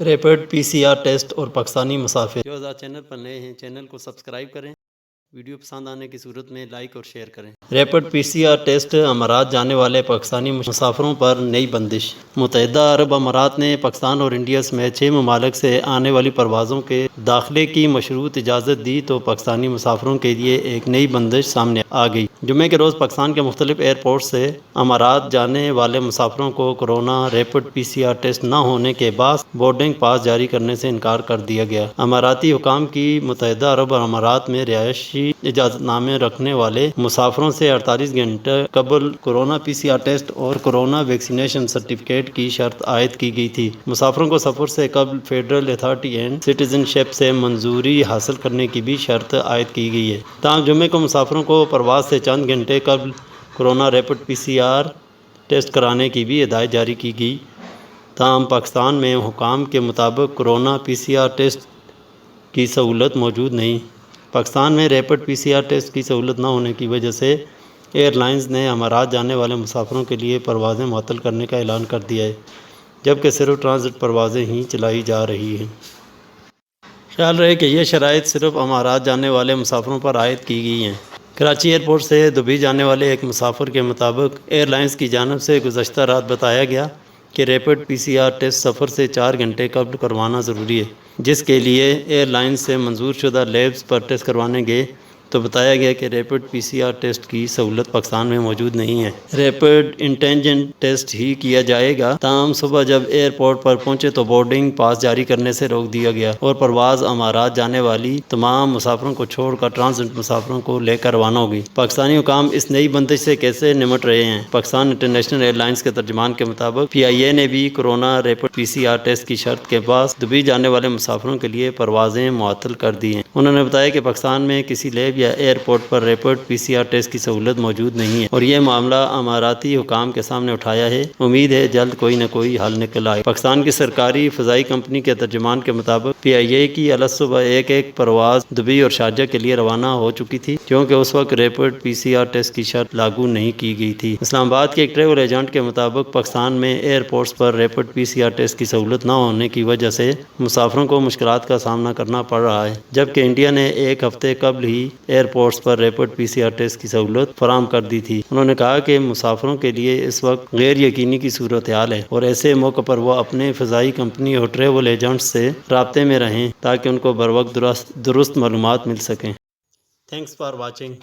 Rapid پی C R test اور پاکستانی مسافر جو آزاد چینل پر نئے ہیں چینل کو سبسکرائب کریں، ویڈیو پسند آنے کی صورت میں لائک اور شیئر کریں۔ ریپڈ پی سی آر ٹیسٹ امارات جانے والے پاکستانی مسافروں پر نئی بندش۔ متحدہ عرب امارات نے پاکستان اور انڈیا سمیت 6 ممالک سے آنے والی پروازوں کے داخلے کی مشروط اجازت دی تو پاکستانی مسافروں کے لیے ایک نئی بندش سامنے آ گئی۔ جمعے کے روز پاکستان کے مختلف ایئرپورٹ سے امارات جانے والے مسافروں کو کورونا ریپڈ پی سی آر ٹیسٹ نہ ہونے کے باعث بورڈنگ پاس جاری کرنے سے انکار کر دیا گیا۔ اماراتی حکام کی متحدہ عرب امارات میں رہائشی اجازت نامے رکھنے والے مسافروں سے 48 گھنٹے قبل کورونا پی سی آر ٹیسٹ اور کورونا ویکسینیشن سرٹیفکیٹ کی شرط عائد کی گئی تھی۔ مسافروں کو سفر سے قبل فیڈرل اتھارٹی اینڈ سٹیزن شپ سے منظوری حاصل کرنے کی بھی شرط عائد کی گئی ہے۔ تاہم جمعے کو مسافروں کو پرواز سے چند گھنٹے قبل کورونا ریپڈ پی سی آر ٹیسٹ کرانے کی بھی ہدایت جاری کی گئی۔ تاہم پاکستان میں حکام کے مطابق کورونا پی سی آر ٹیسٹ کی سہولت موجود نہیں۔ پاکستان میں ریپڈ پی سی آر ٹیسٹ کی سہولت نہ ہونے کی وجہ سے ایئر لائنز نے امارات جانے والے مسافروں کے لیے پروازیں معطل کرنے کا اعلان کر دیا ہے، جبکہ صرف ٹرانزٹ پروازیں ہی چلائی جا رہی ہیں۔ خیال رہے کہ یہ شرائط صرف امارات جانے والے مسافروں پر عائد کی گئی ہیں۔ کراچی ایئرپورٹ سے دبئی جانے والے ایک مسافر کے مطابق ایئر لائنز کی جانب سے گزشتہ رات بتایا گیا کہ ریپڈ پی سی آر ٹیسٹ سفر سے 4 گھنٹے قبل کروانا ضروری ہے، جس کے لیے ایئر لائنز سے منظور شدہ لیبز پر ٹیسٹ کروانے گئے تو بتایا گیا کہ ریپڈ پی سی آر ٹیسٹ کی سہولت پاکستان میں موجود نہیں ہے، ریپڈ اینٹیجن ٹیسٹ ہی کیا جائے گا۔ تاہم صبح جب ایئرپورٹ پر پہنچے تو بورڈنگ پاس جاری کرنے سے روک دیا گیا اور پرواز امارات جانے والی تمام مسافروں کو چھوڑ کر ٹرانزٹ مسافروں کو لے کر روانہ ہو گئی۔ پاکستانی حکام اس نئی بندش سے کیسے نمٹ رہے ہیں؟ پاکستان انٹرنیشنل ایئر لائنز کے ترجمان کے مطابق پی آئی اے نے بھی کورونا ریپڈ پی سی آر ٹیسٹ کی شرط کے باعث دبئی جانے والے مسافروں کے لیے پروازیں معطل کر دی ہیں۔ انہوں نے بتایا کہ پاکستان میں کسی لیب یا ایئرپورٹ پر ریپڈ پی سی آر ٹیسٹ کی سہولت موجود نہیں ہے اور یہ معاملہ اماراتی حکام کے سامنے اٹھایا ہے۔ امید ہے جلد کوئی نہ کوئی حل نکل آئے۔ پاکستان کی سرکاری فضائی کمپنی کے ترجمان کے مطابق پی آئی اے کی الصبح ایک پرواز دبئی اور شارجہ کے لیے روانہ ہو چکی تھی، کیونکہ اس وقت ریپڈ پی سی آر ٹیسٹ کی شرط لاگو نہیں کی گئی تھی۔ اسلام آباد کے ایک ٹریول ایجنٹ کے مطابق پاکستان میں ایئرپورٹس پر ریپڈ پی سی آر ٹیسٹ کی سہولت نہ ہونے کی وجہ سے مسافروں کو مشکلات کا سامنا کرنا پڑ رہا ہے، جبکہ انڈیا نے ایک ہفتے قبل ہی ایئرپورٹس پر ریپڈ پی سی آر ٹیسٹ کی سہولت فراہم کر دی تھی۔ انہوں نے کہا کہ مسافروں کے لیے اس وقت غیر یقینی کی صورتحال ہے اور ایسے موقع پر وہ اپنے فضائی کمپنی اور ٹریول ایجنٹس سے رابطے میں رہیں تاکہ ان کو بروقت درست معلومات مل سکیں۔ Thanks for watching.